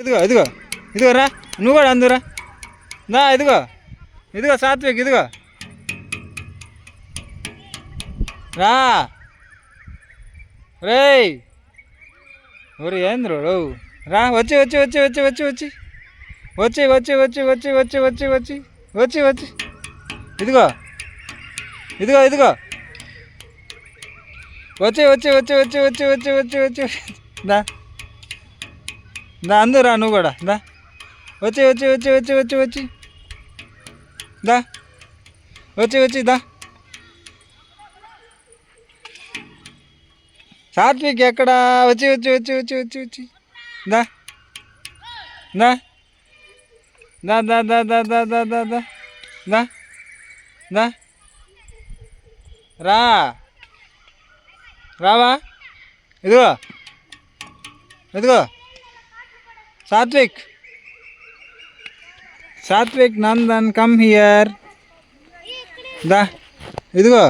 ఇదిగో ఇదిగో ఇదిగో రా, నువ్వు కూడా అందురా. దా ఇదిగో ఇదిగో సాత్విక్, ఇదిగో రా. రేయ్ ఒరు ఏంద్రు రా, వచ్చి వచ్చి వచ్చి వచ్చి వచ్చి వచ్చి వచ్చి వచ్చి వచ్చి వచ్చి వచ్చి వచ్చి వచ్చి వచ్చి వచ్చి ఇదిగో ఇదిగో ఇదిగో వచ్చి వచ్చి వచ్చి వచ్చి వచ్చి వచ్చి వచ్చి వచ్చి దా దా అందురా, నువ్వు కూడా దా, వచ్చి వచ్చి వచ్చి వచ్చి వచ్చి వచ్చి దా, వచ్చి వచ్చి దా. సాత్విక్ ఎక్కడా? వచ్చి వచ్చి వచ్చి వచ్చి వచ్చి వచ్చి దా దా దా దా దా దా దా దా దా దా దా దా రా, రావా, ఇదిగో ఇదిగో సాత్విక్, సాత్విక్ నందన్ కమ్ హియర్ దా, ఇదిగో